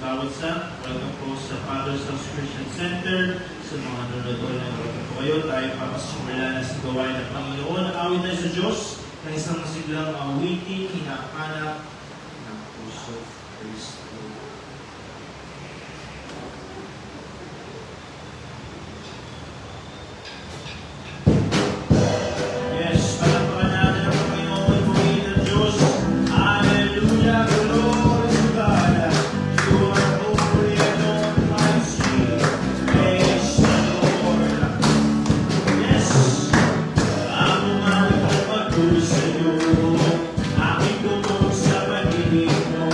bawat isa. Welcome po sa Father's House Christian Center. Sa mga nanonood na welcome po kayo. Tayo papasimula na sa gawain ng Panginoon. Awit tayo sa Diyos na isang masiglang awitin, hinahanap ng puso Kristo. Sa iyo, aking tumog sa pag-ibig mo.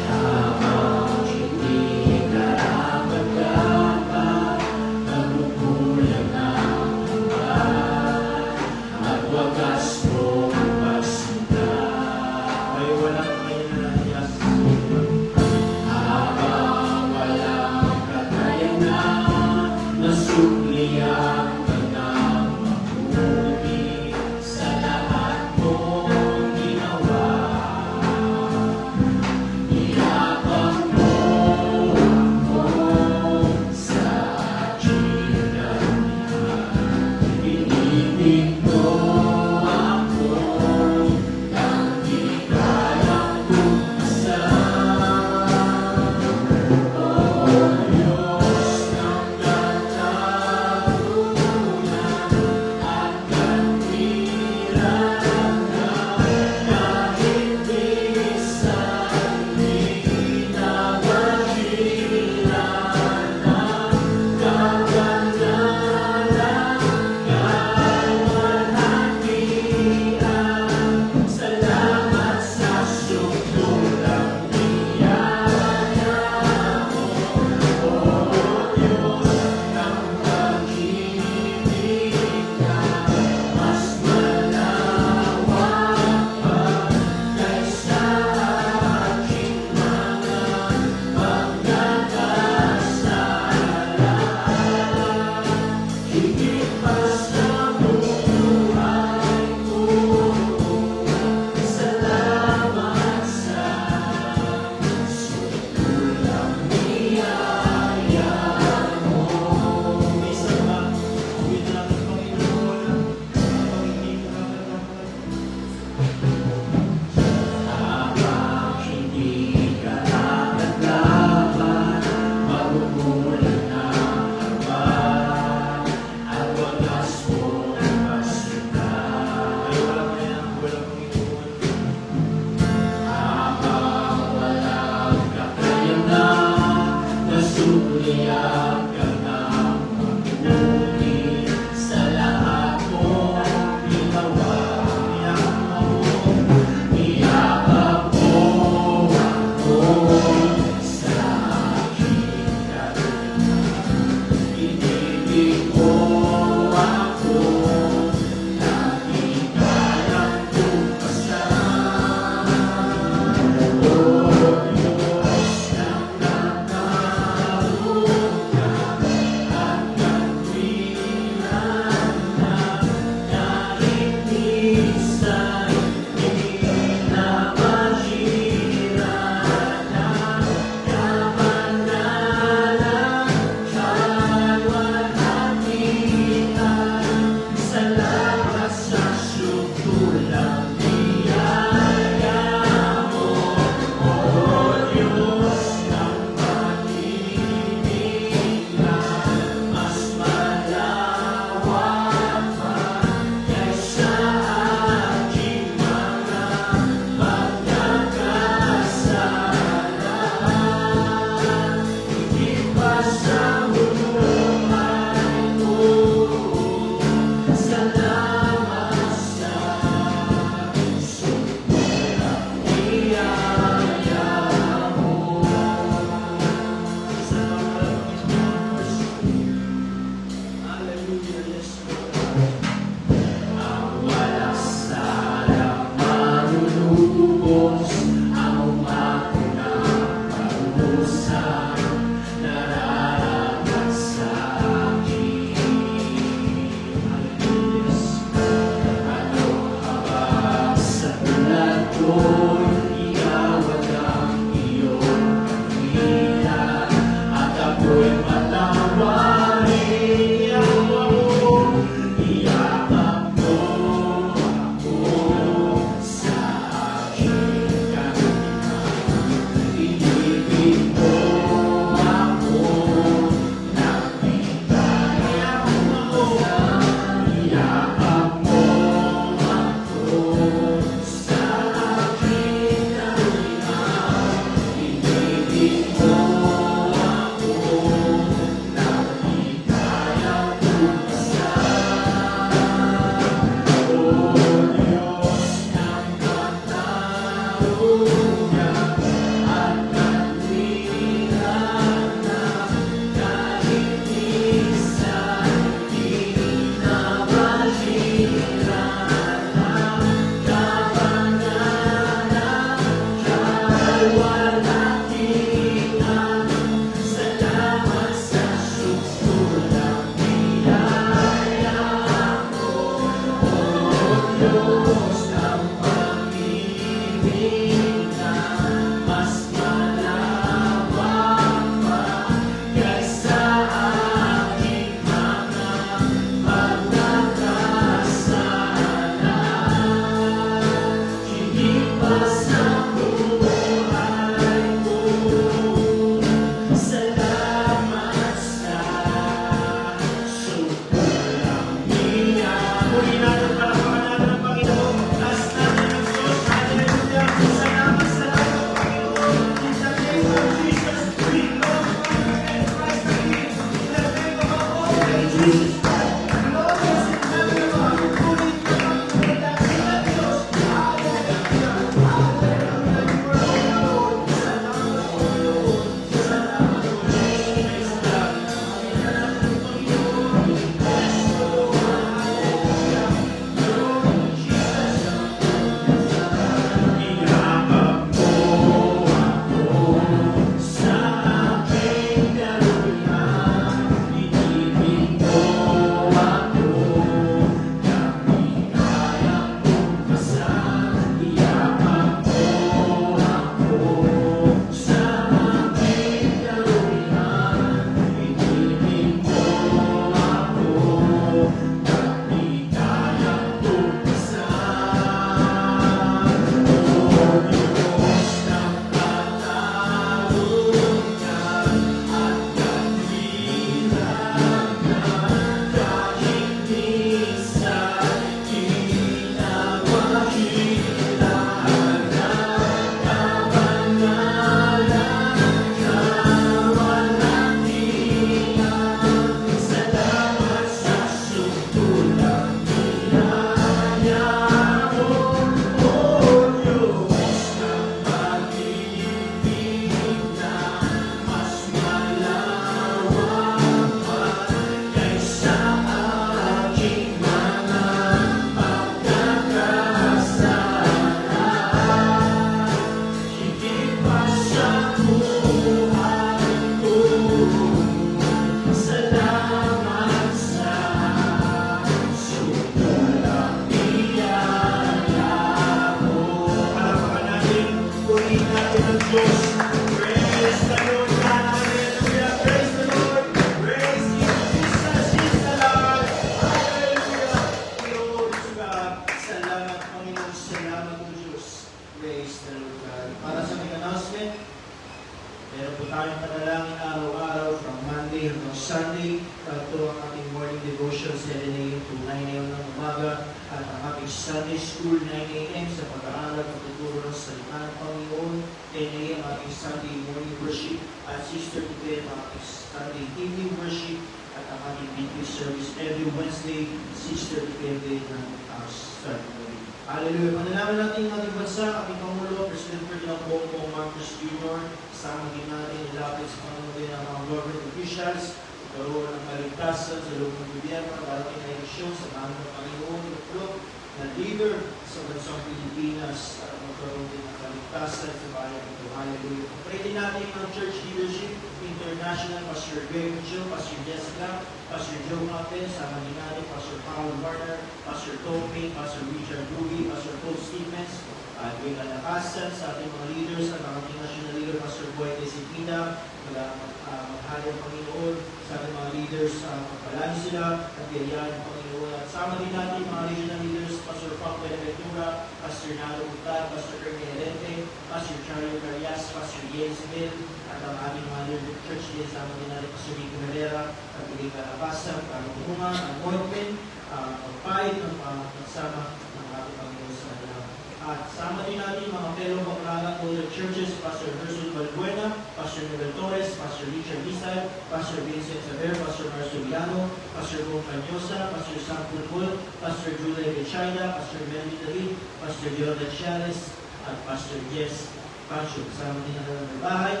Meron po tayong panalangin araw-araw from Monday hanggang Sunday. Ito ang ating morning devotion 7 a.m. to 9 a.m. ng umaga. At ang ating Sunday School 9 a.m. sa pag-aaral at pagtuturo ng salita ng Panginoon. 10 a.m. ating Sunday morning worship. At 6:30 ang ating Sunday evening worship. At ang ating weekly service every Wednesday, 6:30 din ng Sunday morning. Hallelujah! Panalangin natin ang ating bansa, ating Pangulo, President Ferdinand Bongbong Marcos Jr. Kasama din natin ilapit sa Panginoon din ang mga government officials, karoon ng kaligtasan sa loob ng gobyerno, darating na eleksyon sa naman ng Panginoon, itlog na leader sa bansang Pilipinas at magkaroon din ng kaligtasan sa bayan ito. Hallelujah! Pray din natin ang church leadership, international, Pastor Greg Mitchell, Pastor Jessica, Pastor Joe Maten, sama din natin, Pastor Paul Warner, Pastor Tommy, Pastor Richard Ruby, Pastor Paul Stevens, at may kalakasan sa ating mga leaders, at ang ating national leader, Pastor Boy Desipina, maghali ang Panginoon sa ating mga leaders, magpalani sila, at gayahin ang Panginoon. At sama din natin mga regional leaders, Pastor Frank Benaventura, Pastor Nalo Utar, Pastor Ernie Herente, Pastor Charlie Carias, Pastor Jens Bill, at ang ating mga leader church din, sama din natin Pastor Rico Herrera, at bigay kalakasan, pagkukunga, anointment, pagpahid ng pagsama ng ating Panginoon sa alam. At sama din natin mga fellow Baclaran older churches, Pastor Hersul Balbuena, Pastor Noel Torres, Pastor Richard Lisay, Pastor Vincent Saber, Pastor Marcio Villano, Pastor Bong Canyosa, Pastor Sam Pulpul, Pastor Julia Gachina, Pastor Melvin David, Pastor Jordan Chales, at Pastor Jess Pancho. Kasama din natin ng bahay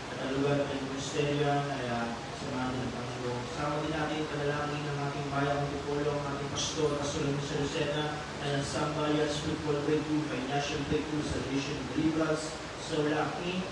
at ang lugar ng ministeryo ay samahan ng Panginoon. Kasama din natin panalangin ng ating bayang Antipolo, ang ating pastor, Pastor Luisa Lucena, and ang Sambayan Spiritual Breakthrough, Financial Breakthrough, Salvation and Deliverance, Solar King.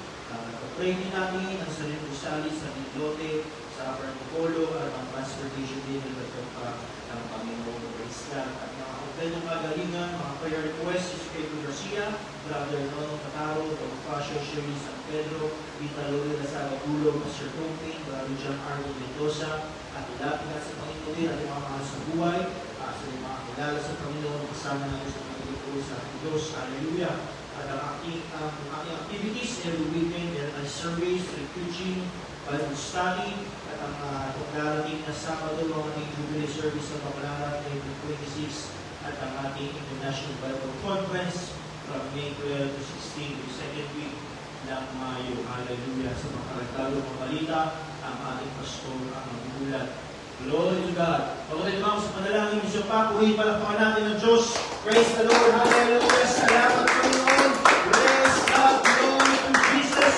Pray din natin ang San Rosalis sa Biglote, sa Upper Antipolo, at ang transportation din ng pa ng Panginoon. Praise God. At mga kapitong kagalingan, mga prayer requests, si Pedro Garcia, Brother Nono Cataro, Dr. Pasio Sherry San Pedro, Vita Lori Lazara Gulo, Pastor Tongpin, Brother John Arnold Mendoza, at ilapit na sa Panginoon din at mga mahal sa buhay, sa mga kilala sa Panginoon, kasama natin sa Panginoon sa Diyos. Hallelujah! At ang aking activities every weekend, meron ay surveys, preaching, Bible study, at ang darating na Sabado, ang ating Jubilee Service sa Baclaran, May 26, at ang ating International Bible Conference from May 12 to 16, the second week ng Mayo. Hallelujah. Sa mga karagdagang mga balita, ang ating pastor ang magulat. Glory to God. Pagkatid naman sa panalangin, Mr. Pa, purihin palakpakan natin ng Diyos. Praise the Lord. Hallelujah. Salamat Panginoon. Praise God. Glory to Jesus.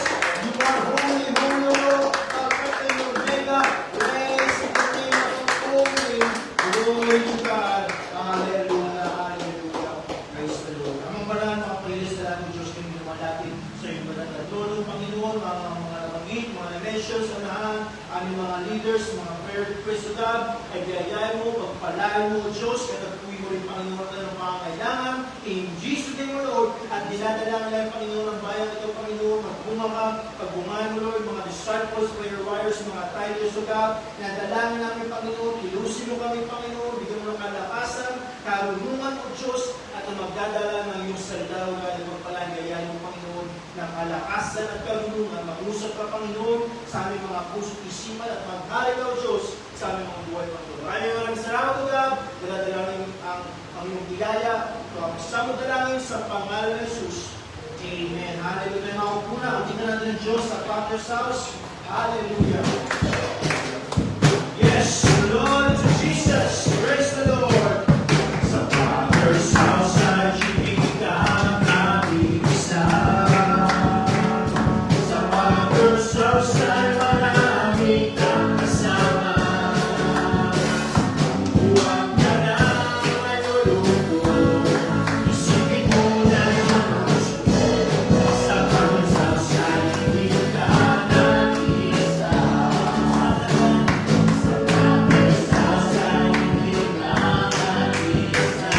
You are holy, holy Lord. Alpha and Omega. Praise the name of the Holy. Glory to God. Hallelujah. Hallelujah. Praise the Lord. Amang banal, mga praise na natin Diyos, kami naman natin sa iyong banal na trono, Panginoon, mga nabanggit, mga nations, anahan, aming mga leaders, mga prayer request to God, ay biyayain mo, pagpalain mo, Diyos, katagpuin mo rin, Panginoon, ng mga kailangan, in Jesus' name, Lord, at dinadala nila, Panginoon, ang bayan ito, Panginoon, magbunga ka, pagbungaan mo, Lord, mga disciples, prayer warriors, mga titles to God, nadalangin namin, Panginoon, ilusin mo kami, Panginoon, bigyan mo ng kalakasan, karunungan mo, Diyos, at ang magdadala ng iyong salita, o God, at magpalagayan mo, Panginoon, ng kalakasan at karunungan, mag-usap ka, Panginoon, sa aming mga puso't isipan at magkari ka, O Diyos, sa aming mga buhay, Panginoon. Maraming salamat, O God, dinadalangin ang iyong biyaya, samot dalangin sa pangalan ng Jesus. Amen. Hallelujah. Mga una, ang tingnan natin ng Diyos sa Father's house. Hallelujah. Yes, Lord to Jesus. Praise the Lord. Sa Father's house ay chinigang namin isa. Sa Father's house ay maraming kang kasama. Huwag ka na maluluto. Isipin mo na yung gusto. Sa Father's house ay chinigang namin isa. Sa Father's house ay chinigang namin isa.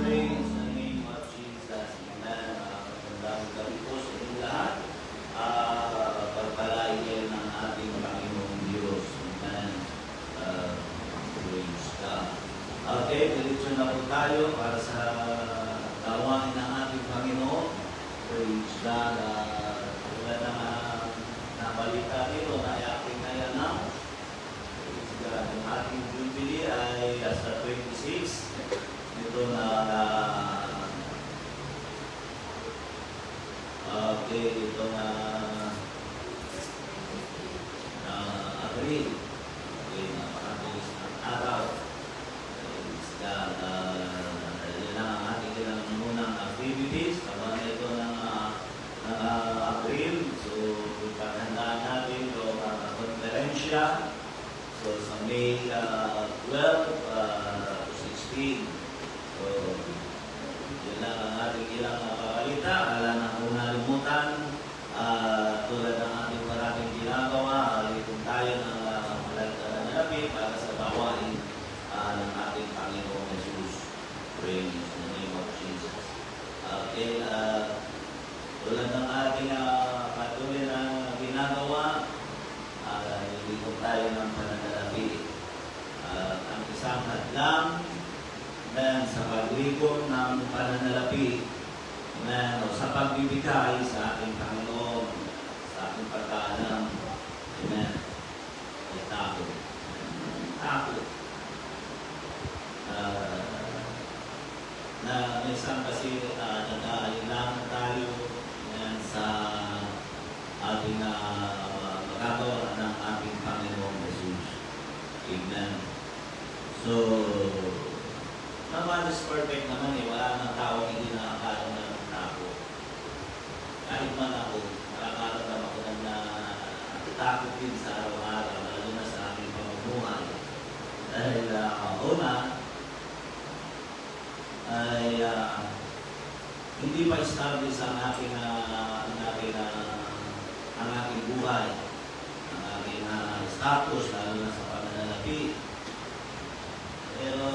Praise the name of Jesus. Amen. Magandang gabi po sa inyong lahat. Pagpalain kayo ng ating Panginoong Diyos. Amen. Praise God. Okay, diretso na po tayo para sa gawain ng ating Panginoon. Praise God. Tulad na nabalita dito na aking ngayon na. Praise God. Ang ating Jubilee ay sa 26. Ito na ito na April. Okay, napakabilis ng araw. Yan ang ating ilang munang activities. Tama na ito ng April. So, paghandaan natin ito ang konferensya. So, sa May 12 to 16. So, yun lang ang ating ilang pabalita. Wala na kung nalimutan. Tulad ng ating maraming ginagawa, kung tayo ng malagdanabi para sa bawain ng ating Panginoong Jesus. Praise the name of Jesus. Okay, tulad ng ating patuloy na ginagawa, hindi kung tayo ng pananalabi. Ang isang hadlang then sa pagligon ng pananalapi sa pagbibigay sa ating Panginoon, sa ating pagkaalam. Amen. Ay takot. Takot. Na minsan kasi nag-aalilangan tayo sa ating magagawa ng ating Panginoong Jesus. Amen. So, naman is perfect naman eh. Wala nang tao hindi nakakala na ng takot. Kahit man ako, nakakaramdam ako na takot din sa araw-araw, lalo na sa aming pamumuhay. Dahil una, ay hindi pa establish ang aking buhay, ang aking status, lalo na sa pananalapi. Pero,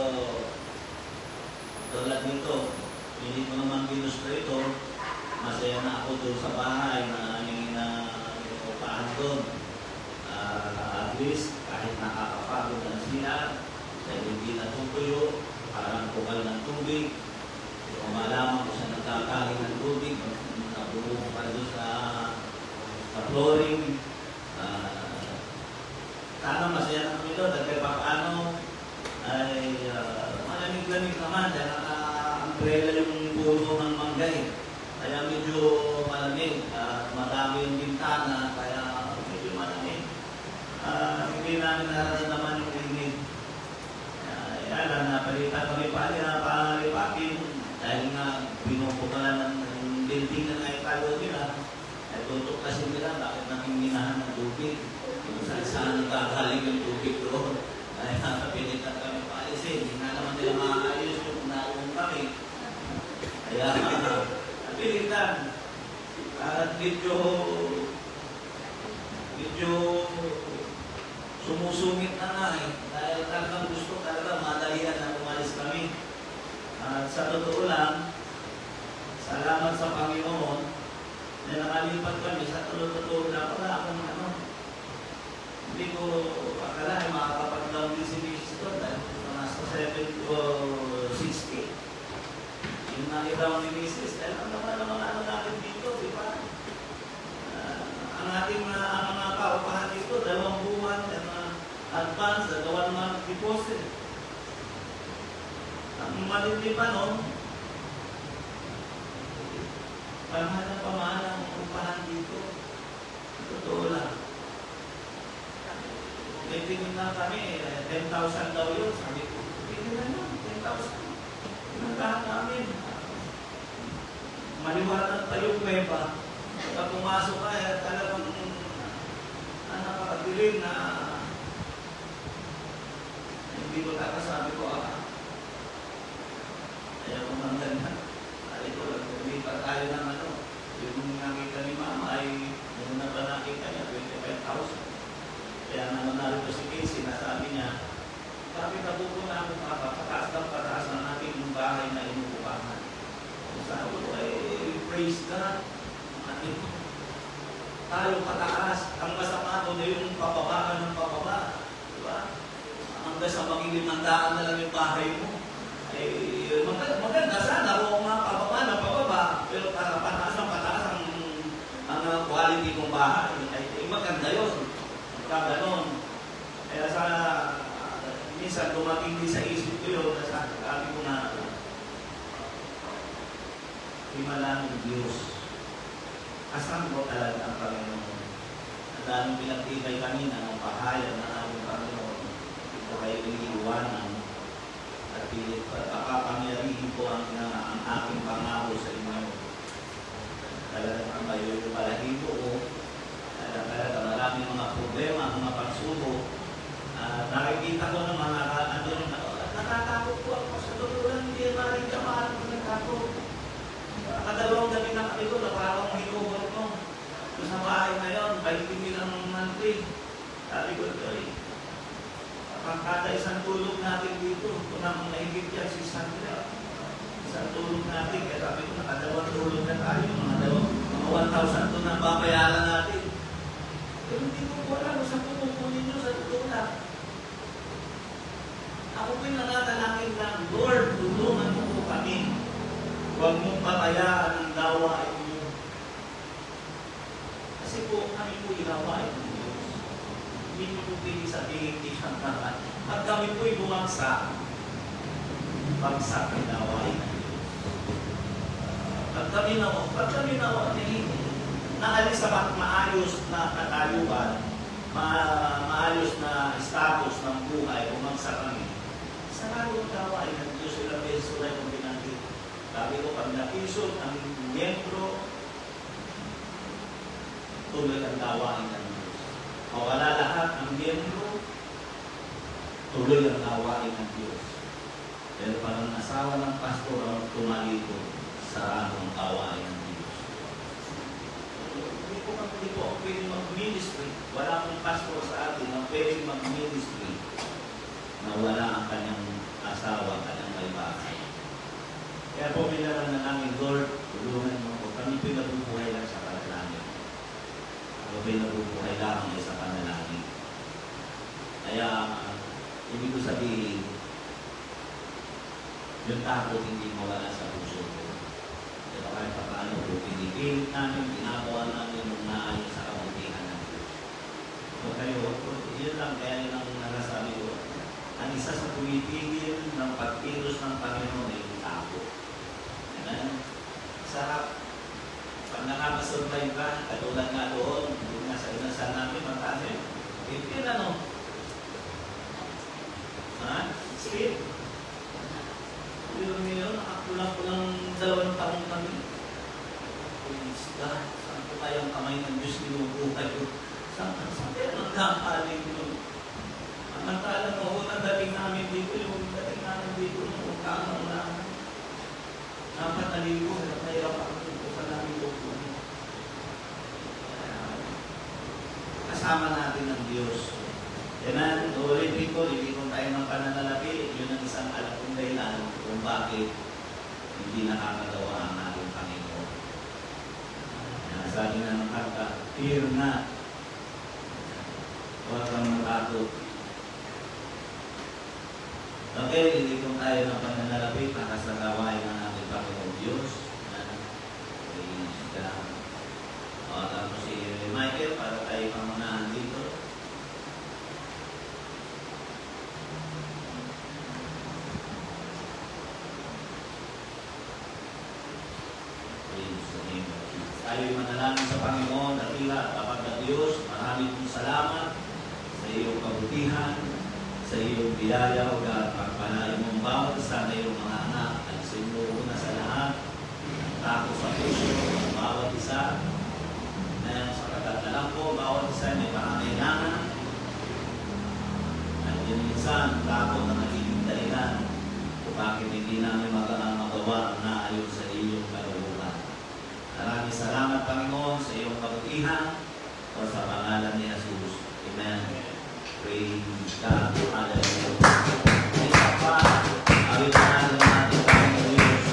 tulad nito, hindi ko naman ginusto ito. Masaya na ako doon sa bahay na aming inuupahan doon. At least, kahit nakakapagod na siya, dahil hindi natutuyo, parang bukal ng tubig. Kung malaman ko siya nagkakaling ng tubig, nabuo pa doon sa flooring. Sana masaya na kami doon, dahil paano ay malamig-lamig naman dahil naka-umbrella yung puno ng manggay. Kaya medyo malamig, madami yung bintana, kaya medyo malamig. Hindi namin nararamdaman yung init. Yan lang, napalitan kami palipatin dahil nga binupukalan ng building na naitalo nila. Ay tutok kasi nila, bakit namin minahan ng tubig? Kung saan nagkakaling yung tubig doon. Ay napilitan kami paalisin. Hindi na naman nila maayos yung naong kami. Kaya napilitan. At medyo sumusungit na nga eh. Dahil talagang gusto talaga madalian na umalis kami. At sa totoo lang, salamat sa Panginoon na nakalipat kami sa totoo lang. Wala akong hindi ko akalain makakapag-down din si Mrs. doon dahil nasa 7 o 60. Yung nakita ni Mrs. dahil ang naman natin dito, di ba? Ang ating mga kaupahan dito, 2 buwan, advance, 2 month deposit. Ang malindi pa nun, pamahal ang upahan dito. Totoo lang. May tingin na kami, 10,000 daw yun. Sabi ko, tingin na yun, 10,000. Pinagkahan namin. Maliwanag pa yung weba. Pagka pumasok ka, talagang nakakadilim na hindi ko sabi ko, ayaw ko mang ganda. Sabi ko, lumipat tayo ng yung nakita ni Mama ay, yung na ba nakita niya, 25,000. Kaya naman narito si Casey, nasabi niya, sabi na buko namin pataas ng ating bahay na inuupahan. Sabi ko, praise God. Tayo pataas. Ang masama ko na yung pababa ng pababa. Diba? Hanggang sa magiging mandaan na lang yung bahay mo. Maganda sana kung pababa ng pababa. Pero pataas ng pataas ang quality ng bahay. Maganda yun. Ganon. Kaya sa minsan dumating din sa isip ko yun, sabi ko na himala ng Diyos. Asan ko talaga ang Panginoon? Ang daming pinagtibay kanina ng pahayag ng aming Panginoon. Ito kayo iniiwanan at pakapangyarihin ko ang aking pangako sa inyo. Talagang kayo yung balahibo ko. Talaga maraming mga problema, mga pagsubok. Nakikita ko ng mga natatakot ko ako sa totoo lang, hindi maaaring kamaan ko nagtakot. Kadalawang gabi na kami ko, na parang hinubot mo. Doon sa bahay na yun, 20,000 ang monthly. Sabi ko ito kada isang tulog natin dito, kung naman nahigit yan, 600. Isang tulog natin, kaya sabi ko, nakadalawang tulog na tayo, mga 1,000 to na babayaran natin. Pero hindi ko alam kung saan pupunin nyo sa totoo lang. Ako po'y nangatalangin lang, Lord, tulungan mo po kami. Huwag mong patayaan ang dawain mo. Kasi po, kami po ilawain ng Diyos. Hindi nyo po pili sabihin, hindi siyang naman. At kami po'y bumagsak. Bagsak ang dawain ng Diyos. At kami naalis sa maayos na katayuan, maayos na status ng buhay, bumagsak kami. Sarado ang dawain ng Diyos, ilang beses ko na yung binanggit. Sabi ko, pag napisod ang miyembro, tuloy ang dawain ng Diyos. Mawala lahat ang miyembro, tuloy ang dawain ng Diyos. Pero parang asawa ng pastor ang tumalikod sa anong dawain ng Diyos. Hindi ko hindi po ako pwede mag-ministry. Wala akong pastor sa atin na pwede mag-ministry na wala ang kanyang asawa, kanyang may bahay. Kaya po minaran na namin, Lord, tulungan mo ako. Kami pinabubuhay lang sa panalangin. Ako pinabubuhay lang sa panalangin. Kaya, ibig ko sabihin, yung takot hindi mawala sa puso ko. Kaya kahit pa paano po, pinipilit namin, ginagawa namin yung naayos sa kabutihan ng Diyos. So kayo, yun lang, kaya yun ang narasabi ko. Ang isa sa pumipigil ng pagkilos ng Panginoon ay yung takot. Amen? Sarap. Pag nakakasurvive ka, katulad nga doon, yung nasa inasal namin, mataas yun. Hindi ano? Ha? Sleep. Pero ngayon, nakakulang-kulang 2 taong kami. Praise God. Saan po kayang kamay ng Diyos nilubuhay ko? Saan kayo nagkakaling yun? Ang noon, ang dating namin dito, yung dating namin dito, yung kamang na 4,000, kaya pa namin ito. Kasama natin ang Diyos. Amen. Ulitin ko, ibigong tayo ng pananalapi. Yun ang isang alam kong dahilan kung bakit hindi nakakagawa ang ating Panginoon. Sabi nga ng kanta, fear not. Huwag kang matakot. Okay, ibigong tayo ng pananalapi para sa gawain ng ating Panginoon Diyos. Tapos si Michael, para tayo pamunahan dito. Tayo'y manalangin sa Panginoon at tila kapag na Diyos, maraming pong salamat sa iyong kabutihan, sa iyong biyaya o pagpalain mong bawat isa na iyong mga anak at sinuuna sa lahat, ang takot sa puso ng bawat isa, na sa katatalang po, bawat isa may pangangailangan, at yun minsan, takot na nagiging dahilan kung bakit hindi namin magawa ang naayon sa iyong kaluluwa. Maraming salamat, Panginoon, sa iyong kabutihan o sa pangalan ni Jesus. Amen. Praise God. Hallelujah. Isa pa, awit na natin Panginoon Diyos.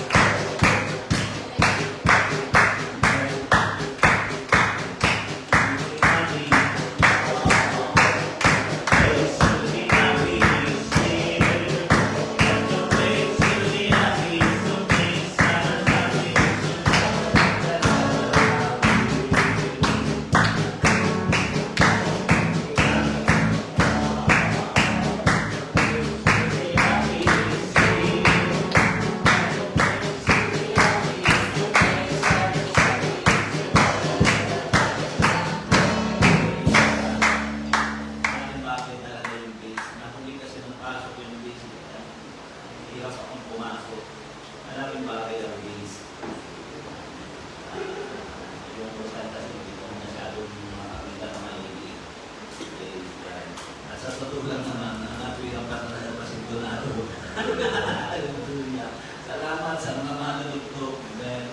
Salamat sa mga manunod ko. Amen.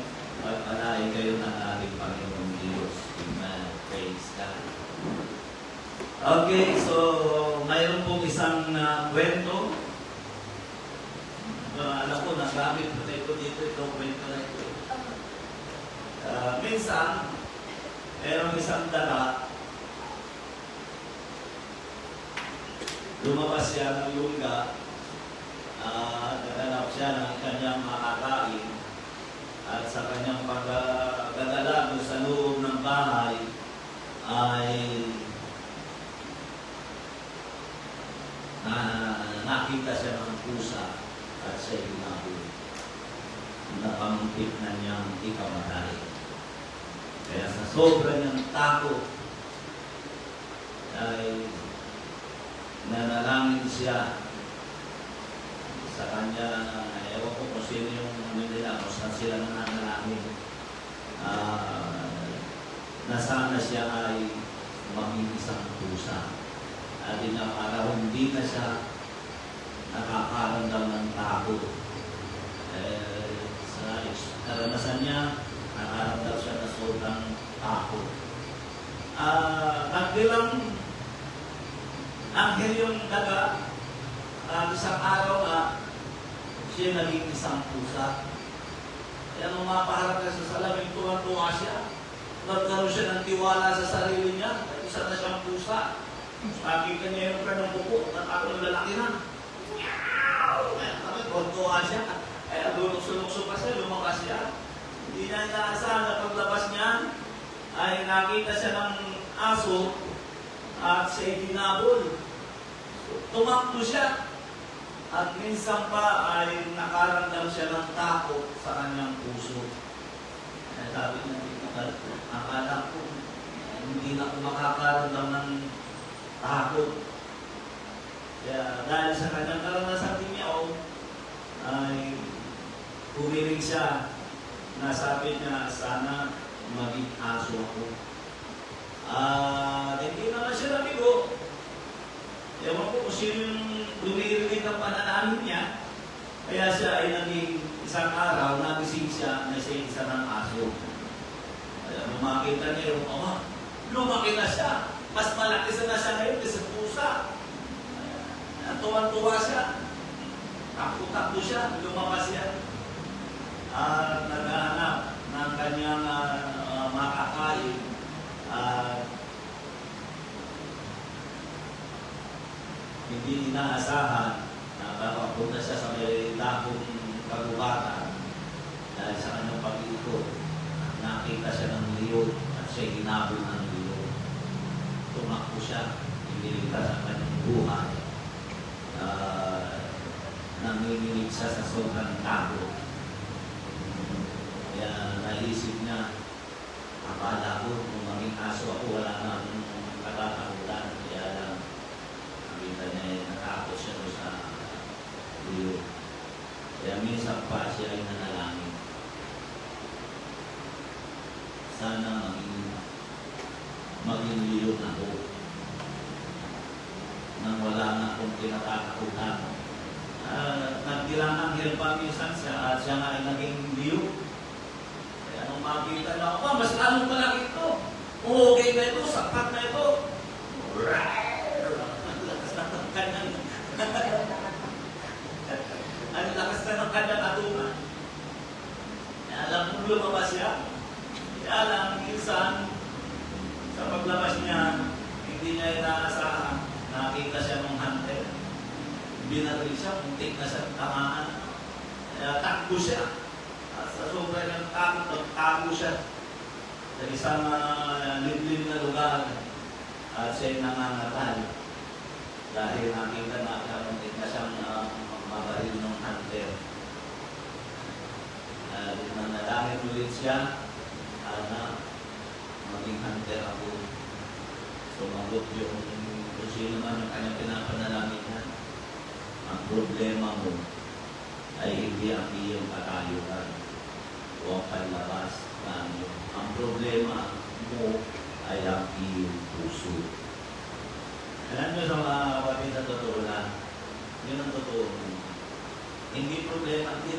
Pagpalain kayo ng ating Panginoong Diyos. Amen. Praise God. Okay, so mayroon pong isang kwento. Alam ko, nagamit ko na ito dito. Itong kwento na ito. Minsan, mayroong isang dala. Lumabas siya ng lungga. Naganap siya ng kanyang makakain at sa kanyang pagdadala sa loob ng bahay ay nakita siya ng pusa at siya hinahuli. Napamuntik na niyang ikamatay. Kaya sa sobra niyang takot ay nanalangin siya sa kanya, ewan ko kung sino yung nila, kung saan sila nananalangin, na sana siya ay mamigisang pusa. At para hindi na siya nakakaramdam ng takot. Sa karanasan niya, nakaramdam siya na sobrang takot. At isang araw nga, siya naging isang pusa. Kaya nung mapaharap ka sa salamin, tuwa-tuwa siya. Nagkaroon siya ng tiwala sa sarili niya. Isa na siyang pusa. Nakita niya yung kanang buko. Nakakong lalaki na. Meow! Tuwa-tuwa siya. Kaya lulukso-lukso pa siya, lumakas siya. Hindi niya inaasahan na paglabas niya, ay nakita siya ng aso at siya'y dinabol. Tumakbo siya. At minsan pa ay nakaramdam siya ng takot sa kanyang puso. Kaya sabi niya, akala ko, hindi na ako makakaramdam ng takot. Kaya dahil sa kanyang karanasan din niya, ay humiling siya na sabi niya, sana maging aso ako. Hindi naman siya nabigo. Ewan ko kung sino yung lumirinig ang pananamin niya. Kaya siya ay naging isang araw, nagising siya na siya isa ng aso. Kaya nung makita niya yung lumaki na siya. Mas malaki na siya ngayon kasi pusa. Tuwan-tuwa siya. Takbo-takbo siya, lumabas siya. At naghahanap ng kanyang makakain. Hindi inaasahan na papunta siya sa may dakong kagubatan dahil sa kanyang pag-ikot. Nakita siya ng leon at siya hinabol ng leon. Tumakbo siya, iniligtas ang kanyang buhay. Nanginginig siya sa sobrang takot. Kaya naisip niya, akala ko kung maging aso ako, wala na akong katatakutan. Kaya lang, nakita niya, natakot siya doon sa leon. Kaya minsan pa siya ay nanalangin. Sana maging leon ako. Nang wala na akong kinatatakutan. Nagdilang ang hirpa minsan siya at siya nga ay naging leon. Kaya nung makita na ako, mas lalong malaki ito. Okay na ito, sapat na ito. Ang lakas na ng kanyang atungan. Alam mo lumabas siya. Kaya lang, minsan, sa paglabas niya, hindi niya inaasahan. Nakita siya ng hunter. Binaril siya, muntik na siya tamaan. Kaya takbo siya. At sa sobra ng takot, nagtago siya sa isang liblib na lugar. At siya'y nangangaral. Dahil nakita na muntik na siyang mabaril ng hunter. Nanalangin ulit siya. Sana maging hunter ako. Sumagot yung kung sino man yung kanyang pinapanalangin niya. Ang problema mo ay hindi ang iyong katayuan o ang panlabas ng iyo. Ang problema mo ay ang iyong puso. Alam niyo sa mga kapatid na totoo lang, yun ang totoo. Hindi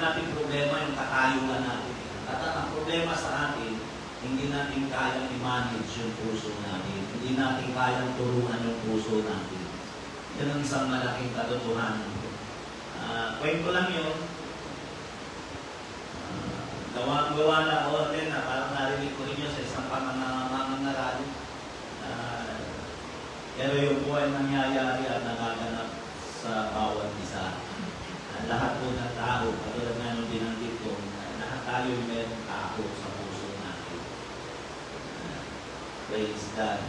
natin problema yung katayuan natin. At ang problema sa atin, hindi natin kayang i-manage yung puso natin. Hindi natin kayang turuan yung puso natin. Yan ang isang malaking katotohanan. Kwento lang yun. Gawa na ako din na parang narinig ko rin yun sa isang pangangaral. Pero yung buhay nangyayari at nagaganap sa bawat isa. Lahat po ng tao, katulad nga nung binanggit ko, lahat tayo mayroong takot sa puso natin. Praise God.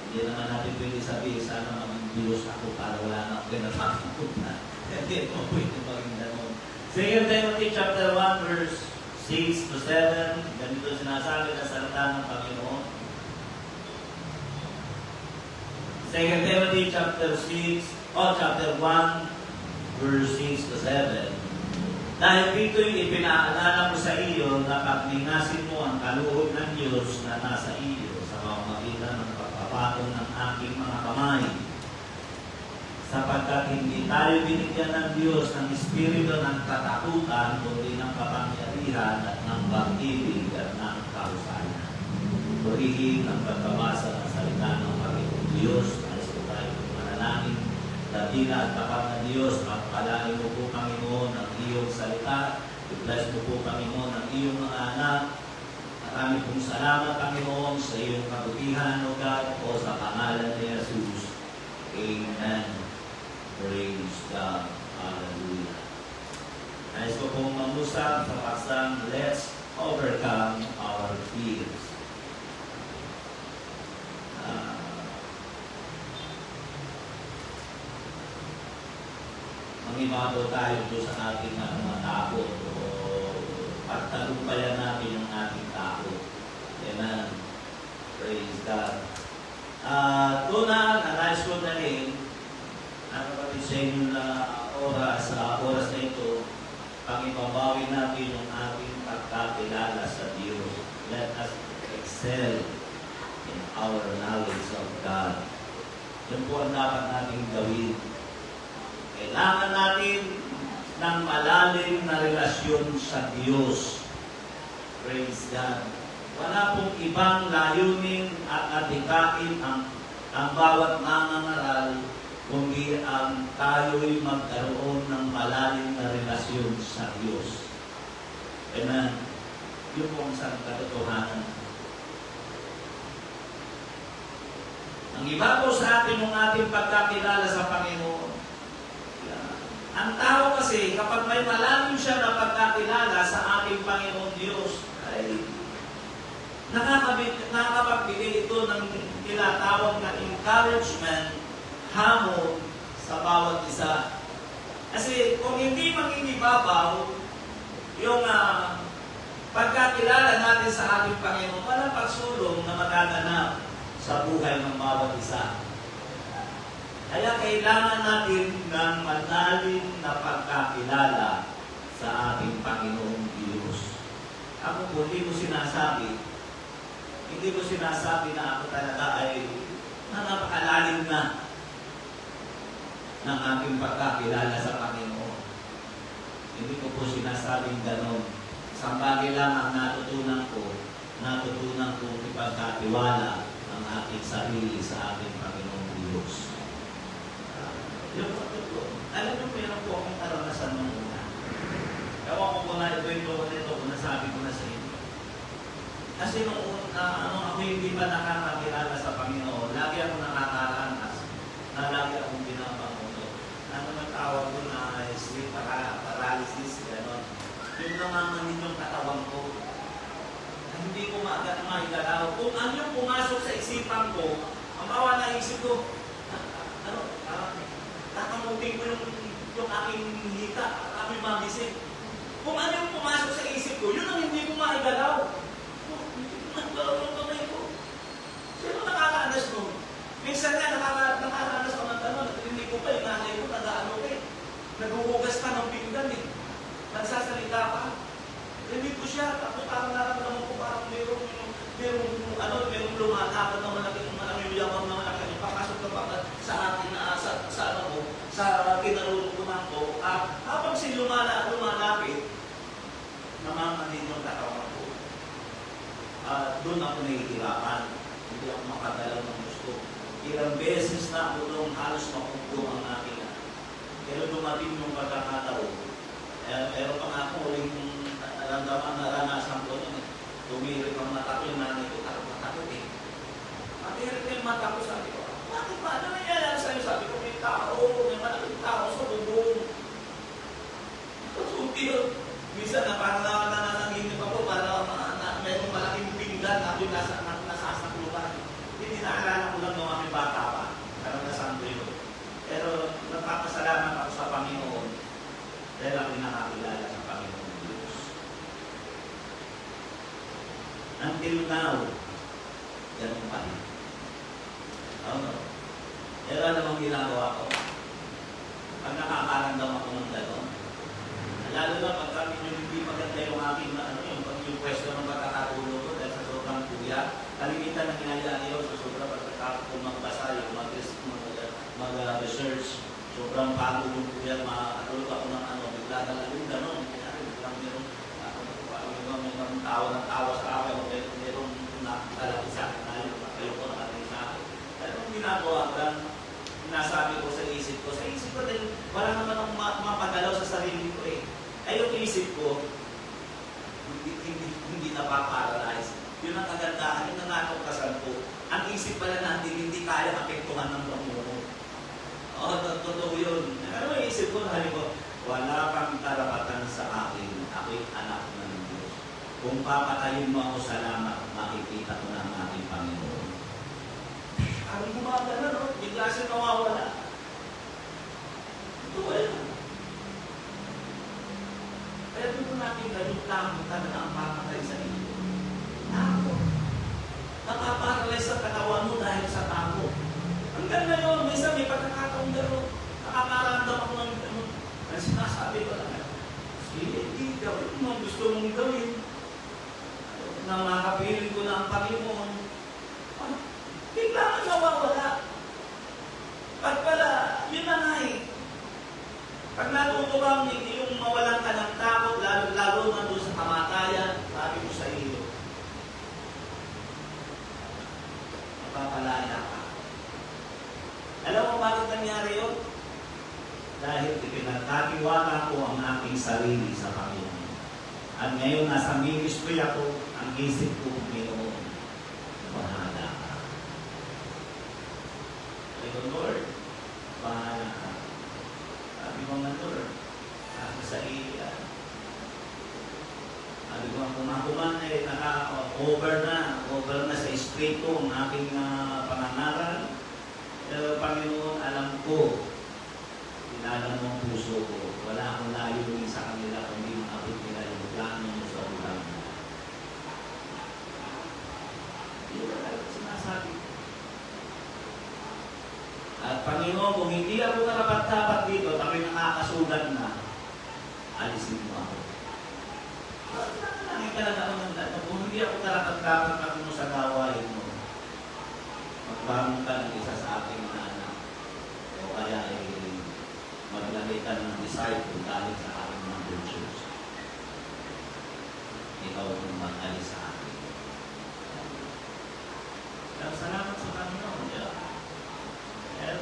Hindi naman natin pwede sabihin, sana maging Diyos ako para wala na akong pinatakot na. Hindi po pwede maging ganun. 2 Timothy chapter 1 verse 6 to 7, ganito sinasabi na salita ng Panginoon. 2 Timothy chapter 1 verse 6 to 7. Dahil dito'y ipinaalala ko sa iyo na paglingasin mo ang kaluhod ng Diyos na nasa iyo sa pamamagitan ng pagpapatong ng aking mga kamay. Sapagkat hindi tayo binigyan ng Diyos ng espiritu ng katakutan, kundi ng kapangyarihan at ng pag-ibig at ng kahusayan. Purihin ang pagbabasa ng salita ng Panginoong Diyos. Alis po tayo ng manalangin. Dakila at tapat na Diyos, pagpalain mo po, Panginoon, ang iyong salita. I-bless mo po, Panginoon, ang iyong mga anak. Marami pong salamat, Panginoon, sa iyong kabutihan, O God, o sa pangalan ni Jesus. Amen. Praise God. Hallelujah. Nais ko pong mag-usap sa paksang Let's Overcome Our Fears. Mangibago tayo doon sa ating mga takot o pagtalumpayan natin yung ating takot. Amen. Praise God. Doon nais ko na rin ang kapatid sa inyo na oras na ito, pang-ipabawi natin yung ating pagkakilala sa Diyos. Let us excel in our knowledge of God. Yan po ang dapat natin gawin. Kailangan natin ng malalim na relasyon sa Diyos. Praise God. Wala pong ibang layunin at atikain ang bawat mangangaral kundi ang tayo'y magkaroon ng malalim na relasyon sa Diyos. Amen. Yun po ang isang katotohanan. Ang iba po sa atin yung ating pagkakilala sa Panginoon. Ang tao kasi, kapag may malalim siya na pagkakilala sa ating Panginoon Diyos, ay nakakapagbigay ito ng tinatawag na encouragement, hamon sa bawat isa. Kasi kung hindi mangingibabaw yung pagkakilala natin sa ating Panginoon, walang pagsulong na magaganap sa buhay ng bawat isa. Kaya kailangan natin ng malalim na pagkakilala sa ating Panginoong Diyos. Ako po, hindi ko sinasabi na ako talaga ay napakalalim na ng aking pagkakilala sa Panginoon. Hindi ko po sinasabing gano'n. Isang bagay lang ang natutunan ko ipagkatiwala ang aking sarili sa ating Panginoong Diyos. Yung patuto, alam mo, meron po akong karanasan ng una. Ewan ko kung na-ikwento ko nito kung nasabi ko na sa inyo. Kasi nung ako hindi pa nakakakilala sa Panginoon, lagi ako nakakaranas na lagi akong binabanguno. Ano man tawag ko na sleep paralysis, gano'n. Yung namamanin yung katawan ko. Hindi ko maigalaw. Kung ano yung pumasok sa isipan ko, ang bawa na isip ko, tatamutin ko yung aking hita, aking magising. Kung ano yung pumasok sa isip ko, yun ang hindi ko maigalaw. Nagbawa yung kamay ko. Sino nakakaanas mo? Minsan nga, nakakaanas ka ng tanong, hindi ko pa, yung nanay ko, nag-ano ka eh. Naghuhugas ka ng pinggan eh. Nagsasalita ka. Hindi ko siya, ako parang naramdaman ko parang merong lumalakad na malaking yamang na malaki. Papasok na pa sa atin na sa kinarunungan ko. Habang lumalapit, namamanin yung katawan ko. Doon ako nahihirapan. Hindi ako makadalaw ng gusto. Ilang beses na ako doon halos makumpong ang aking. Pero dumating yung pagkakataon. Pero pa nga ako uling naranasan ko nun. Tumirik ang mata ko yung nanay ko. Takot eh. Matirik yung mata ko, sabi ko, bakit ba? Ano nangyayari sa'yo? Sabi ko, may malaking tao sa bubong. Kasunti yun. Minsan na parang nananginip ako, parang mayroong malaking pinggan na ako nasasaklupan. Hindi naalala ko lang nung aming bata pa. Parang nasanto yun. Pero nagpapasalamat ako sa Panginoon dahil ako nakakilala sa Panginoon Diyos. Until now, ganun pa rin. Pero namang ginagawa ko. Pag nakakaramdam ako ng gano'n, lalo na pag kami hindi maganda yung aking yung pwesto ng pagkakatulog ko dahil sa sobrang kuya, kalimitan na ginayaan yun sa sobrang pagkakatulog ko magbasa, yung mag-research, sobrang pagod yung kuya, makatulog ako ng bigla na lang yung gano'n. Biglang merong tawa sa akin, merong nakalapit sa akin na yun, kayo ko nakatingin sa akin. Pero ginagawa ko lang, nasabi ko sa isip ko, sa hindi napaparalyze. Yun ang kagandahan, yung nanganong po. Ang isip pala natin, hindi kaya apektuhan ng Panginoon. Oo, totoo yun. Ano yung isip ko? Halimbawa, wala kang karapatan sa akin. Ako'y anak ng Diyos. Kung papatayin mo ako sa langit, makikita ko na ang aking Panginoon. Ang gumagana, no? Bigla siya nawawala. Ito ba yun? Kaya doon natin kayo takot talaga ang papatay sa iyo. Takot. Nakaparalyze sa katawan mo dahil sa takot. Hanggang ngayon, minsan may pagkakataong gano'n. Nakakaramdam ako ng gano'n. Ang sinasabi ko lang, sige, hindi gawin mo ang gusto mong gawin. Na makapiling ko na ang Panginoon. Bigla ka nawawala. Pag pala, yun na nga eh. Pag natuto kang yung mawalan ka ng takot, lalo na doon sa kamatayan, sabi ko sa iyo, mapapalaya ka. Alam mo bakit nangyari yun? Dahil ipinagkatiwala ko ang aking sarili sa Panginoon. At ngayon, nasa ministry ako, ang isip ko, Panginoon, bahala ka. Lord, bahala ka. Sabi ko nga, Lord, sabi sa iya. Sabi ko nga, kumakuman eh, over na sa espiritu ang aking pangangaral. Pero Panginoon, alam ko, kilala mo ang puso ko. Wala akong layunin sa kanila kundi maabot nila yung plano mo sa ulang. Hindi ko talaga sinasabi. At Panginoon, kung hindi ako narapat-dapat dito, ako'y nakakasugat na, alisin mo ako. Nangin talaga ako ng dito. Kung hindi ako narapat-dapat ako sa gawain mo, magbangon ka ng isa sa aking anak. O kaya maglagay ka ng disciple dahil sa aking mga virtues. Ikaw ang mag-alis sa akin. Kaya salamat sa Panginoon. Pero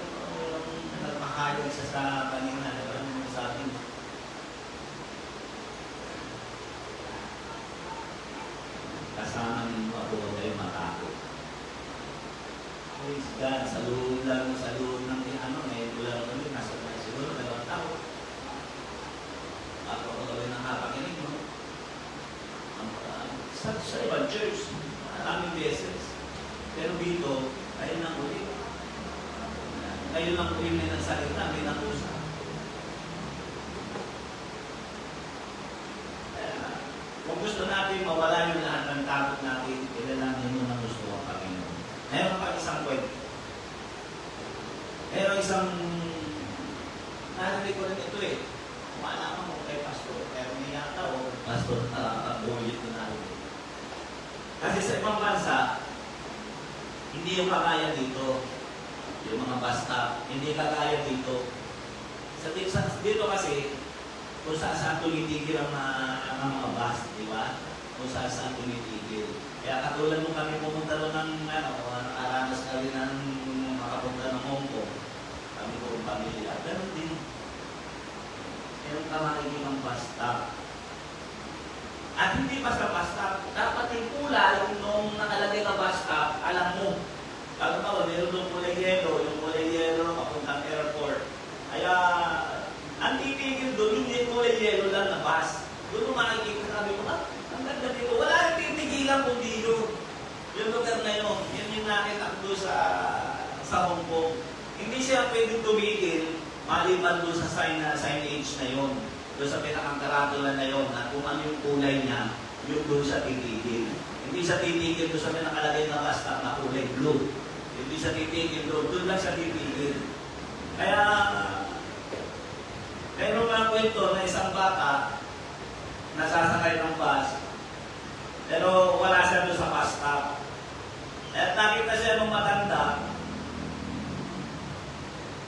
nagpakayag siya sa kanina, ano sa atin? Kasama ninyo ako huwag kayo matakot. Praise God, sa loob ng ngayon ko lang kami, nasa siguro, 2 taon. Ako gawin ng kapakinig mo. Sa ibang church, maraming beses. Pero dito, ayun ang ulit. Ngayon lang po yung may nagsalita, may nakusa. Kung gusto natin mawala yung lahat ng takot natin, ilalanin mo na gusto ang Panginoon. Meron pa isang kwento. Meron isang, narinig ko rin ito eh. Kumalaman mo kay Pastor, pero may yata o Pastor, bulit ko na rin. Kasi sa ibang bansa, hindi yung kakaya dito. Yung mga bus stop, hindi kagaya dito. Dito kasi, kung saan tumitigil ang mga bus, di ba? Kung saan tumitigil. Kaya katulad mo kami pumunta doon ng, nakaranas kami ng makapunta ng Hong Kong. Kami po ang pamilya. Pero din, meron ka makikita ng bus stop. At hindi basta bus stop, dapat yung kulay nung nakalagay na bus stop, alam mo. Kaya ba, meron doon kulay yellow, papuntang airport. Kaya, ang titigil doon, hindi kulay yellow lang na bus. Doon mo makikita, sabi ko, ang ganda dito. Wala rin titigilan kundi yun. Yung lugar na yun, yun yung nakita doon sa Hong Kong. Hindi siya pwedeng tumigil, maliban doon sa signage na yun. Doon sa pinakang-karatula na yun, at kung ano yung kulay niya, yun doon siya titigil. Hindi siya titigil doon sa nakalagay na bus stop na kulay blue. Hindi siya titigil doon lang siya titigil. Kaya, meron nga kwento na isang bata nasasakay ng bus, pero wala siya doon sa bus stop. At nakita siya ng matanda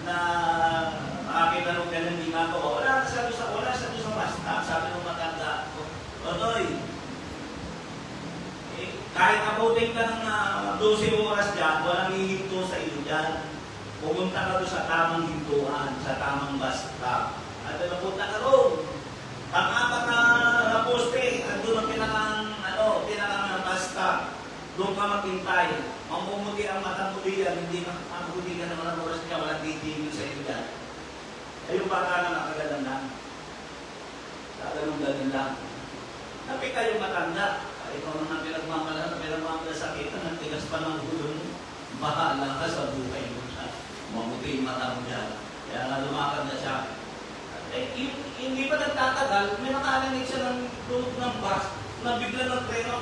na makakita nung ganun ginagawa. Wala siya doon sa bus stop. Sabi ng matanda, Otoy, kahit abutin ka ng 12 oras dyan, walang hihinto sa iyo dyan. Pumunta ka doon sa tamang hintuan, sa tamang bus stop. At napunta ka roon. Pang-apat na poste, andun ang pinakang tay, mamumuti ang mata mo diyan, hindi mabuti ka naman ang oras niya, walang titigil sa iyo dyan. Ay yung bata na nakagalan lang. Kagalong-galing lang. Napika yung matanda. Ikaw naman pinagmamala sakit, ang tigas pa ng ulo mo. Bahala ka sa buhay mo siya. Mamuti yung mata mo dyan. Kaya nga lumakad na siya. Hindi pa nagtatagal, may nakalanig siya ng tulog ng bus, na bigla ng treno.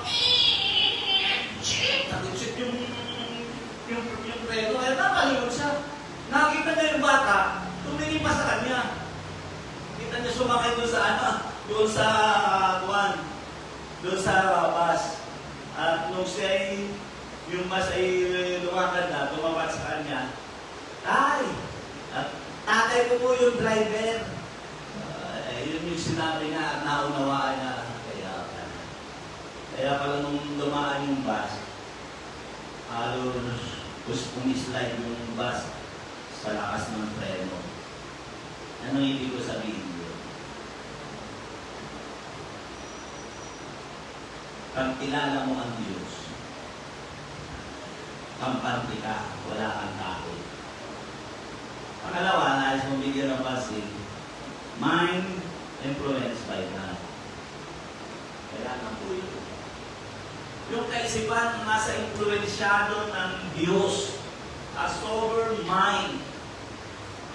Nag-chip yung treno. Kaya nakalimot siya. Nakita niya yung bata, tumingin pa sa kanya. Kita niya sumakay doon sa bus. At nung siya yung bus ay lumakad na, tumapat sa kanya. Tay! At tatay ko po yung driver. Yun yung sinabi niya at naunawaan niya. Kaya pala nung dumaan yung bus, halos umislide yung bus sa lakas ng preno. Anong ibig ko sabihin yun? Pag kilala mo ang Diyos, kampante ka, wala kang takot. Pangalawa, nais mong bigyan ng pansin, mind influenced by God. Kailangan po yun. Yung kaisipan nasa influensyado ng Diyos, a sober mind,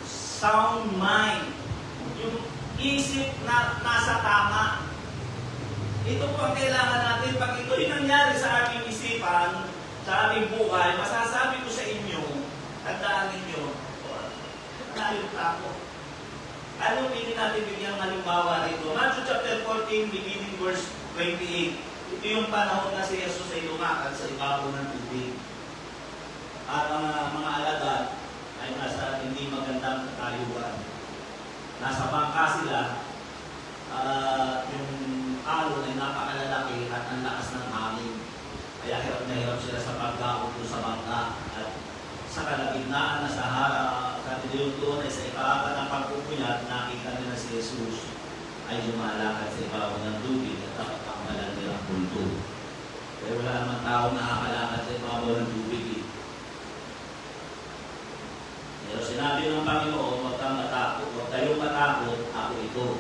sound mind, yung isip na nasa tama. Ito po ang kailangan natin. Pag ito'y nangyari sa ating isipan, sa ating buhay, masasabi ko sa inyo, tandaan ninyo, tayo tako. Ano pili natin bigyan ng halimbawa rito? Matthew chapter 14, beginning verse 28. Ito yung panahon na si Jesus ay lumakad sa ibabaw ng tubig. At ang mga alagad ay nasa hindi magandang katayuan. Nasa bangka sila, yung alon ay napakalalaki at ang lakas ng hangin. Kaya hirap na hirap sila sa pagkaon sa bangka. At sa kalagitnaan na Sahara, sa doon ay sa ikaapat ng pagpupuyat, nakita nila si Jesus ay lumalakad sa ibabaw ng tubig at nakapangbalan nilang kulto. Pero wala naman tao nakakalakad sa ibabaw ng tubig. Pero sinabi ng Panginoon, huwag kang matakot, huwag kayong matakot, ako ito.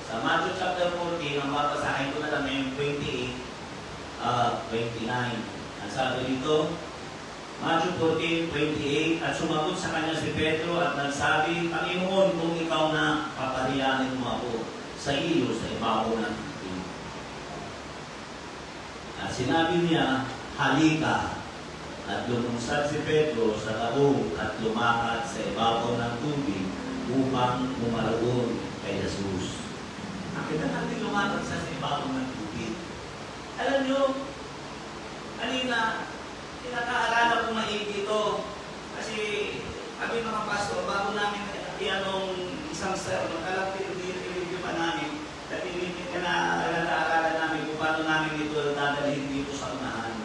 Sa Matthew chapter 14, ang babasahin ko na lang yung 28, 29. Ang sabi dito, Matthew 14:28, at sumagot sa kanya si Pedro at nagsabi, Panginoon, kung ikaw na, papariyanin mo ako sa iyo sa ibabaw ng tubig. At sinabi niya, halika. At lumunsad si Pedro sa labong at lumakad sa ibabaw ng tubig upang umalagon kay Jesus. Nakita natin lumakad sa ibabaw ng tubig. Alam niyo, kanina, pinakaalala ko maigi ito kasi kami mga pastor, bago namin iyanong isang sermon, alam pinag-review pa namin at pinag-aaralan namin kung paano namin ito dadalhin dito sa unahan.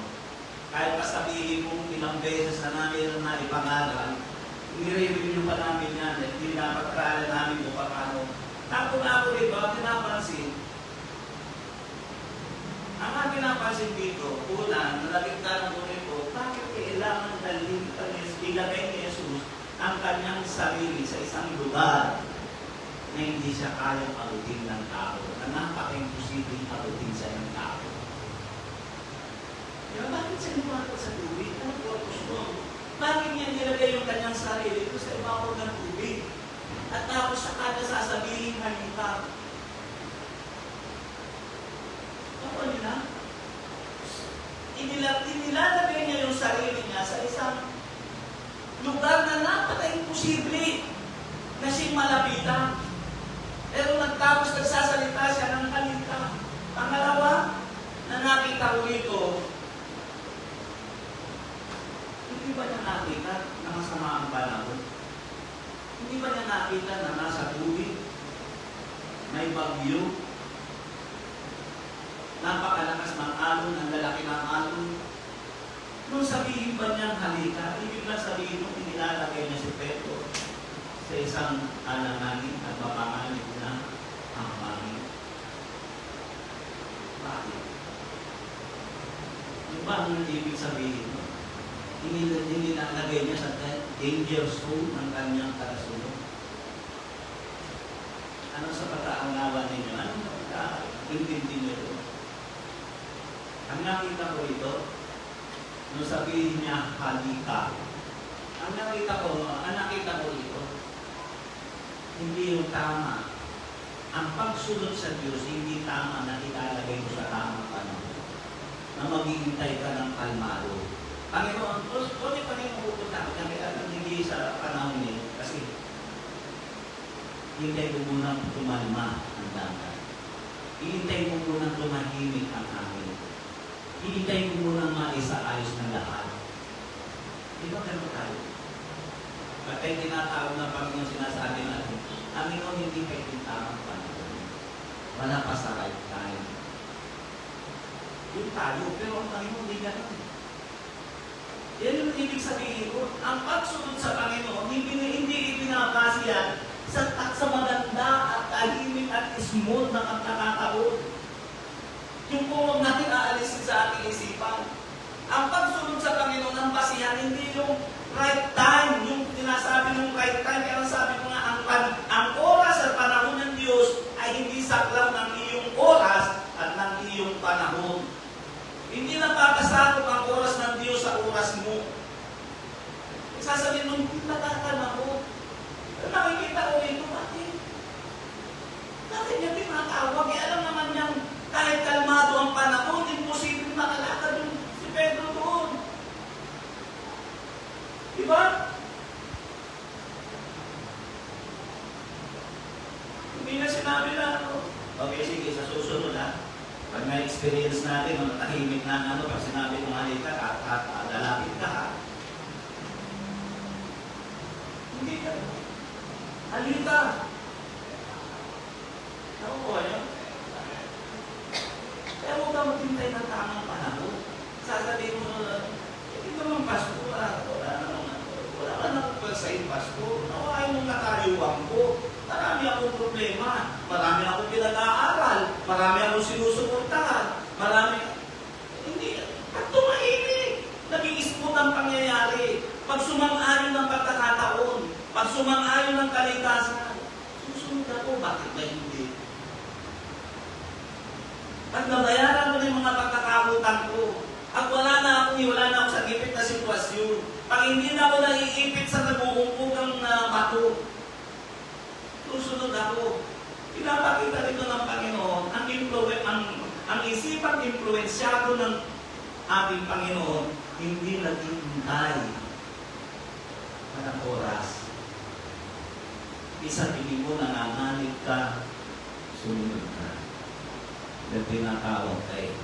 Kahit pa sabihin kung ilang beses na namin na ipangalan, i-review pa namin yan at pinapag-aralan namin kung paano. Tapos ako rin ba, pinapansin, ang mga pinapansin dito, una, nalagita ng ulit ko, bakit kailangan ilagay ni Jesus ang kanyang sarili sa isang lugar na hindi siya kayang abutin ng tao, na napaka-imposibleng abutin siya ng tao? Diba, bakit siya lumakad sa tubig? Ano po ang gusto? Bakit niya nilagay yung kanyang sarili ito sa ibabaw ng tubig? At tapos sa kada sasabihin halika. Ano nila? Inilalagay niya yung sarili niya sa isang lugar na napaka-imposible na siyang malapitan. Pero nagtapos nagsasalita siya ng halika. Pangalawa, na nakita ko dito, hindi ba niya nakita na masama ang panahon? Hindi ba niya nakita na nasa tubig, may bagyo, napakalakas ng alon, ang lalaki ng alon? Nung sabihin ba niyang halika, ibig lang sabihin nung inilalagay niya si Pedro sa isang alanganin at mapanganib na ang hangin. Bakit? Yung ba ang ibig sabihin mo? Hindi nalagay niya sa danger zone ng kanyang karasunod. Ano sa pagkaaungawa ninyo? Ano sa pagkaintindi niyo ito? Ang nakita ko ito, nung sabihin niya, halika. Ang nakita ko ito, hindi yung tama. Ang pagsunod sa Diyos, hindi tama na ilalagay mo sa tamang panahon. Na maghihintay ka ng kalmado. Panginoon, pwede pa rin pupunta ka kaya hindi sa panahon niyo. Kasi, hintay mo munang tumalma ang dagat. Hintay mo munang tumahimik ang hangin. Hintay mo munang maisaayos ng lahat. Di ba ganun tayo? At ay tinatawag na Panginoon sinasabi natin, Panginoon, hindi kayo yung tamang panahon. Wala pa sa right time. Yung tayo, pero ang Panginoon hindi ganun. Yan yung ibig sabihin ko. Ang pagsunod sa Panginoon, hindi ibinabase yan sa maganda at tahimik at smooth na pagkakataon. Yung po huwag natin aalisin sa ating isipan. Ang pagsunod sa Panginoon, ang basihan, hindi yung right time, yung tinasabi ng right time. Kaya sabi ko nga, ang oras at panahon ng Diyos ay hindi saklaw ng iyong oras at ng iyong panahon. Hindi napapasakop ang oras ng Diyos sa oras mo. Sasabihin mo, hindi nakakanahon. Nakikita ko ito, bakit? Bakit niya tinatawag? Alam naman niyang kahit kalmado ang panahon, imposible makalakad yung si Pedro doon. Diba? Hindi na sinabi na, okay, sige, sa susunod ha. Pag na-experience natin, matahimik na pag sinabi mo halika at lalapit ka ha. Hindi ka. Halika. Nakukuha niyo? Kaya huwag ka maghintay ng tamang panahon. Sasabihin mo, hindi naman Pasko, wala ka nakapal sa Pasko. Nawain mong nakayuwang ko. Marami akong problema. Marami akong pinag-aaral. Marami akong sinusuportahan. Hindi. At tumahimik. Nag-i-smooth ang pangyayari. Pag sumang-ayon ng pagkakataon. Pag sumang-ayon ng kaligtasan. Susunod ako. Bakit ba hindi? Pag nabayaran ko ng mga pagkakabutan ko, at wala na ako sa gipit na sitwasyon. Pag hindi na ako naiipit sa nag-uumpong bato, susunod ako. Pinapakita rito ng Panginoon ang isipang impluensyado ng ating Panginoon, hindi naghihintay ng oras. Isabihin mo, nanganganig ka, sumunod ka. Yung tinatawag kayo.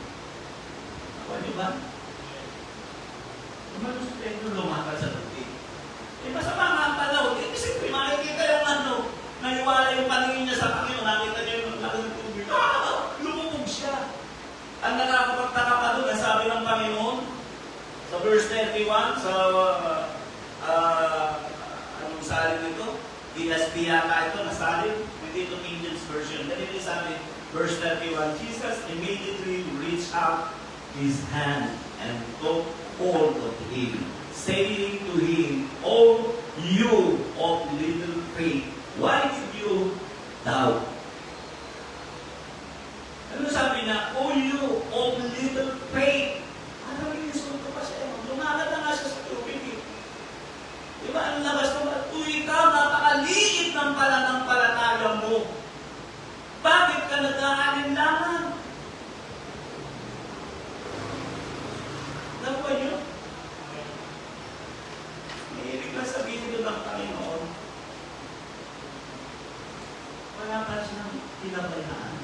Ako, di ba? Naman si Pedro lumakad sa tubig. Masama nga ang panahon. Kasi makikita yung naniwala yung paningin niya sa Panginoon. Nakita niya yung laki ng tubig. Lumubog siya. Ang nakakapagtaka pa doon, ang sabi ng Panginoon, sa verse 31, sa anong salin nito? ESP yata ito, nasalin. Hindi ito King James Version. Ganito sabi, verse 31, Jesus immediately reached out his hand and took hold of him, saying to him, "O you of little faith, why did you doubt?" Ano sabi niya? "O you of little faith." Ano yung insulto pa siya? Lumakad na nga siya sa tubig. Diba? Ang labas naman, ikaw, napakaliit ng pananampalataya mo. Bakit ka nag-aalinlangan? Nakuha niyo? Mahilig lang sabihin doon ng Panginoon. Wala pa siyang tinabayaan.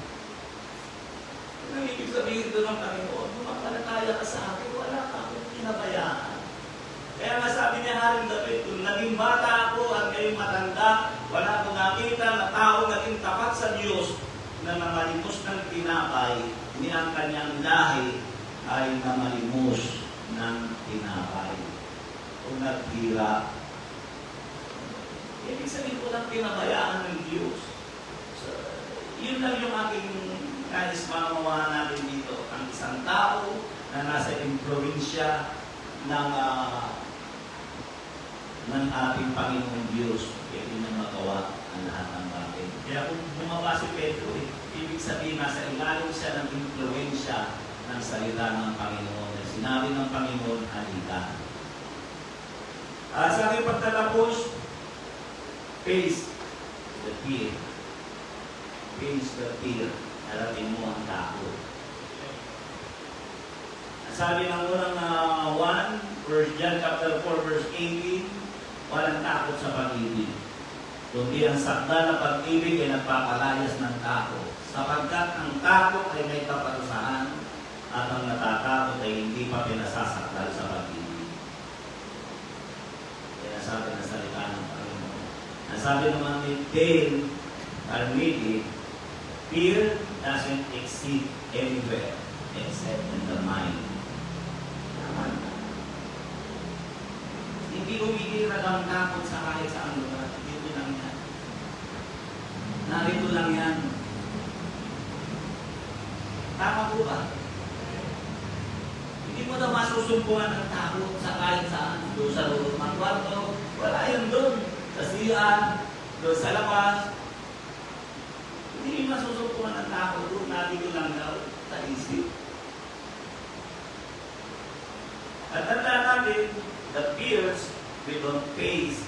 Ang ibig sabihin doon ng Panginoon, mapalataya ka sa akin, wala ka akong tinabayaan. Kaya nga sabi niya Haring David, kung naging bata ako at ngayong matanda, wala akong nakita na tao naging tapat sa Diyos na namalimos ng tinapay, ni ang kanyang lahi ay namalimos ng tinapay. Kung naghira, ibig sabihin ko ng pinabayaan ng Diyos. So, yun lang yung aking nais mamawahan natin dito. Ang isang tao na nasa probinsya ng ng ating Panginoong Diyos, pwede na magawa ang lahat ng bagay. Kaya kung bumaba si Pedro, ibig sabihin nasa ilalim siya ng impluensya ng salita ng Panginoon. Sinabi ng Panginoon, halika. At sa aking pagtatapos, face the fear. Face the fear. Harapin mo ang takot. Sabi ng unang 1 John chapter 4 verse 18, walang takot sa pag-ibig. Kundi ang sakda na pag-ibig ay nagpapalayas ng takot. Sapagkat ang takot ay may kaparusahan at ang natatakot ay hindi pa pinasasakdal sa pag-ibig. Kaya sabi ng salita ng Panginoon. Ang sabi naman ni Dale Carnegie, fear doesn't exist anywhere except in the mind. Hindi umiiral ang takot sa kahit saan lugar. Dito lang yan. Narito lang yan. Tama po ba? Hindi mo na masusumpuan ng takot sa kahit saan. Doon sa loob ng kwarto, wala yun doon. Sa siyan, doon sa labas. Hindi masusumpuan ng takot doon. Narito lang daw sa isip. At tanda natin, the fears we don't face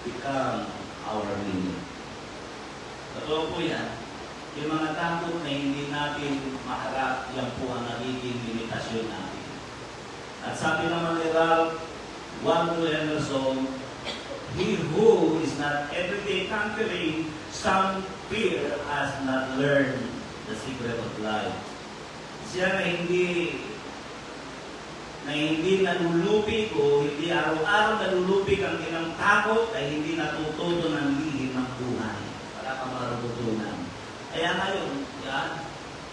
become our meaning. Totoo po yan. Yung mga takot na hindi natin maharap, yan po ang nagiging limitasyon natin. At sabi naman ni Ralph Waldo Emerson, he who is not everyday conquering some fear has not learned the secret of life. Siya na hindi nalulupig o hindi araw-araw nalulupig ang ilang takot ay hindi natututo ng lihim ng buhay. Para ka marututunan. Kaya ngayon, yan,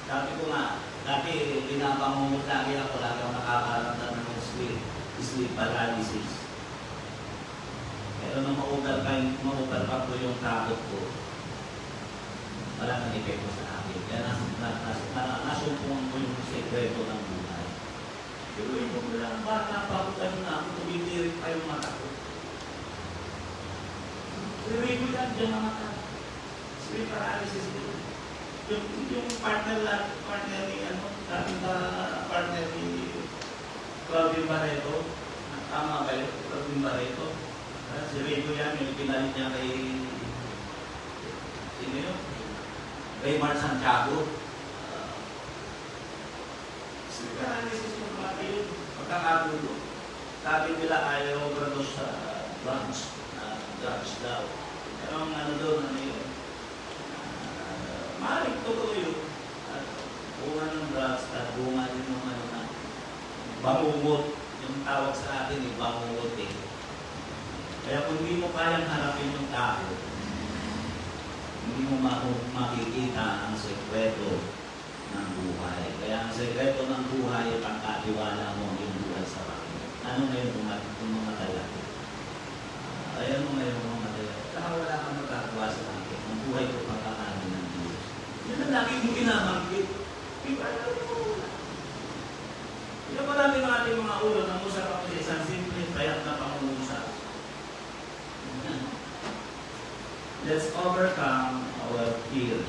sabi ko nga, dati binabangungot lagi ako nakakaramdam ng sleep paralysis. Pero nung ma-overcome ko yung takot ko, wala nang epekto sa akin. Kaya nasumpungan ko yung sekreto ng buhay. Pero yung lang, baka pakutan na ako, tumidirik pa yung mata ko. Pero ko yan, dyan ang mata. Sleep paralysis ko. Yung partner ni partner ni Claudio Barreto, tama kayo, Claudio Barreto. Si Rico yan, yung pinalit niya kay sino yun? Raymar Santiago. Sleep paralysis yung mga yun, pagkakagulo. Sabi nila ayaw overdos sa drugs daw. Pero ang ano doon, ano yun? Maaaring totoo yun. At bunga ng drugs at bunga din ng ano na bangungot. Yung tawag sa atin bangungot eh. Kaya kung hindi mo kayang harapin yung tao, hindi mo makikita ang sekreto ng buhay. Kaya ang sekreto ng buhay ay pagkatiwala mo yung buhay sa Panginoon. Ano ngayon kung mamatay ako? Ayan mo ngayon kung mamatay ako. Saka wala kang magkagawa sa akin. Ang buhay ko pagkakaroon ng Diyos. Yan ang lagi mo ginamangkit. Iba na mo. Kaya marami ng ating mga ulo na usap ako sa isang simple kayak na pangungusap. Let's overcome our fear.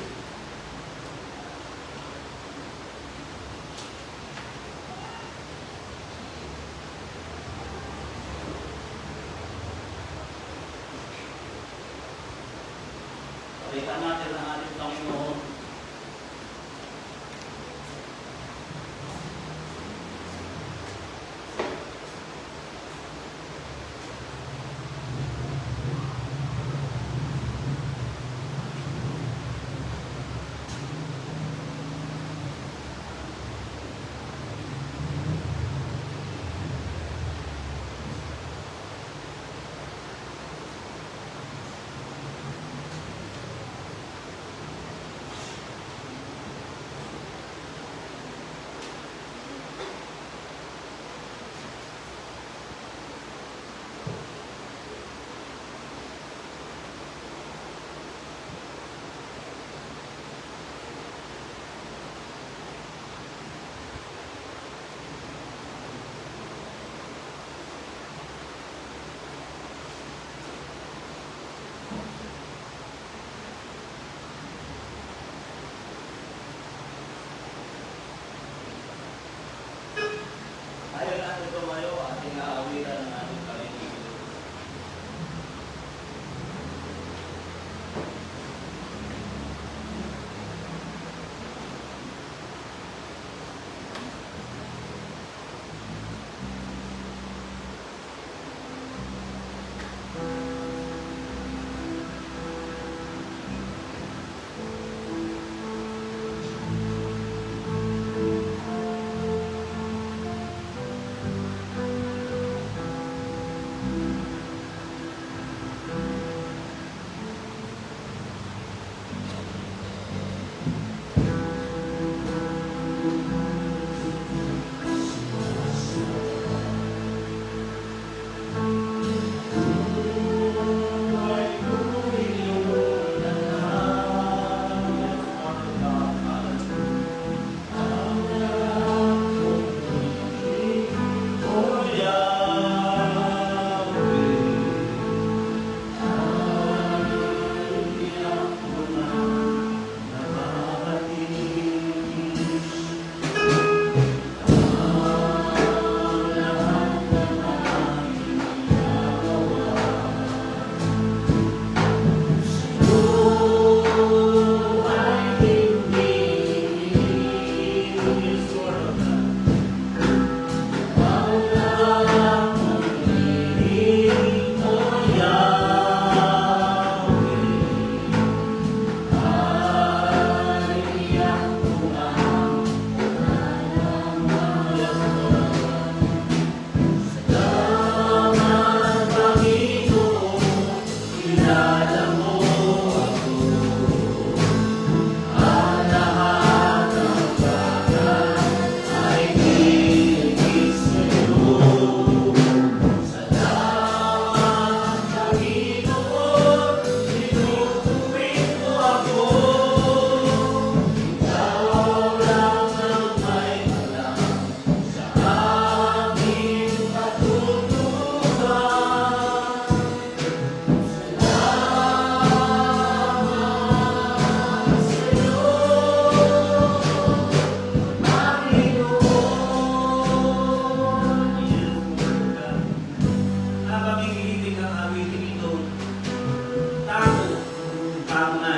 Pakita natin ang ating Panginoon.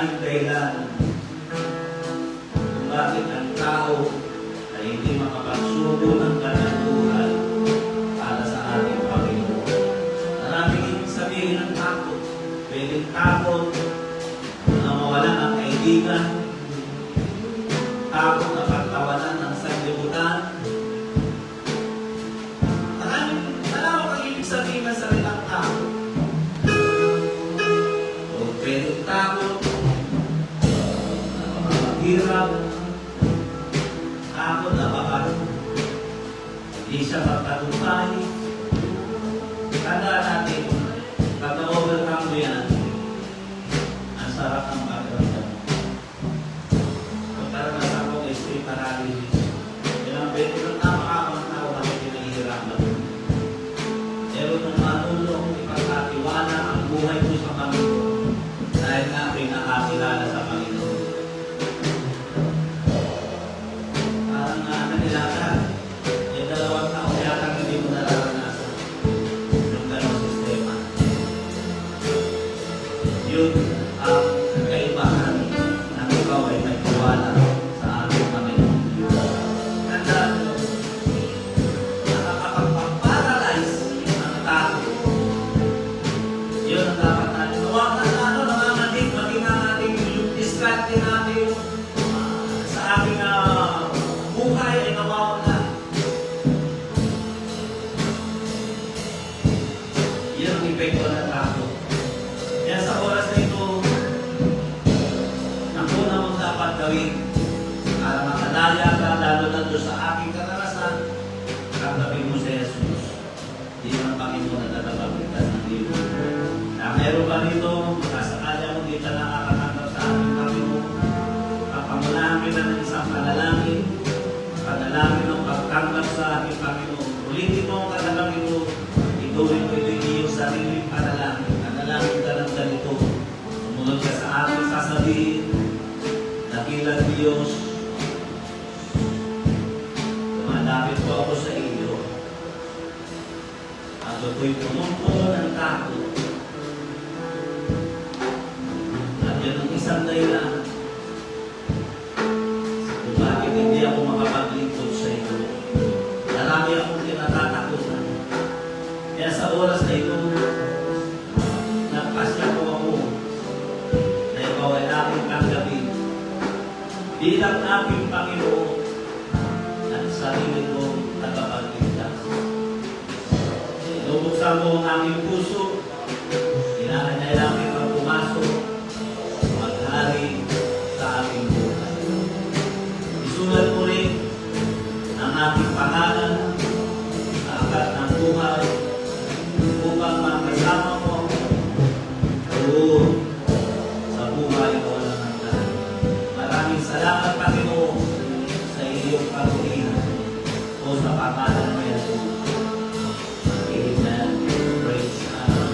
maraming dahilan kung bakit ang tao ay hindi makapagsubo ng kanyang buhay para sa ating Panginoon. Maraming ibig sabihin ng takot. Pwedeng takot na mawalan ng kaibigan, takot na pagtawanan ng sanlibutan. Malawak ang ibig sabihin ng salitang takot. O pwedeng takot na makapaghirap, takot na baka hindi siya magtagumpay. Tandaan natin, pag na-overcome mo yan, ang sarap ng pagkaramdam. Kung parang nasa akong sleep paralysis, ilang beses lang namakakang tao bakit pinahihirapan. Pero nung manulong ipagkatiwala ang buhay ko sa Panginoon, dahil nga ako'y nakakilala sa Panginoon. Parang nanilakan, yung 2 taon yata hindi mo nararanasan yung ganong sistema. Yun ang kaibahan ng ikaw ay may tiwala sa ating Panginoon. Tandaan mo, nakakapag-paralyze ang takot. Yun ang dapat natin. Namamandig, maging ang ating yung distracting natin sa ating buhay ay nawawala. Yan ang epekto ng takot. Kaya sa oras na ito, ang una mong dapat gawin para makalaya ka, lalo na doon sa aking karanasan, tanggapin mo si Jesus. Di ang Panginoon na tatapagligtas ng libo. Na meron ba rito, makasakala mo di ka nakakatanggap sa ating Panginoon, kapamulamin na ng isang panalangin ng pagtanggap sa ating Panginoon. Ulitin mo ang kanalang ito, ituloy mo ito iyong sariling panalangin. Panalangin ka ng ganito. Sumunod ka sa ating sasabihin, dakilang Diyos, lumalapit po ako sa iyo. At ako'y punong-puno ng takot. At yun ang isang dahilan kung bakit hindi ako makapaglingkod sa iyo. Marami akong kinatatakutan. Kaya sa oras na ito, nagpasya ko ako na ikaw ay aking tanggapin bilang aking Panginoon at sarili kong tagapagligtas. Inubuksan mo ang aking puso, inaanyayamin kang pumasok, maghari sa aking buhay. Isulat mo rin ang aking pangalan sa aklat ng buhay upang makasama mo ako doon sa buhay ko walang hanggan. Maraming salamat, Panginoon, sa iyong pagkulihan o sa pangalan mo yan. Amen. Praise God.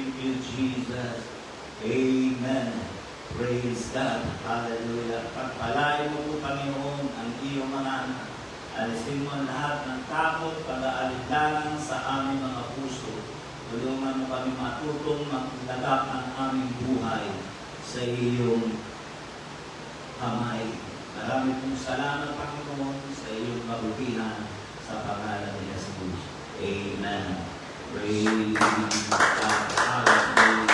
Thank you, Jesus. Amen. Praise God. Hallelujah. Pagpalain mo po, Panginoon, ang iyong mga anak. Alisin mo ang lahat ng takot, pag-aalinlangan sa aming mga puso. Tulungan mo kami matutong maglagap ang aming buhay sa iyong kamay. Marami pong salamat, Panginoon, sa iyong kabutihan sa pangalan ni Jesus. Amen. Praise God. Hallelujah.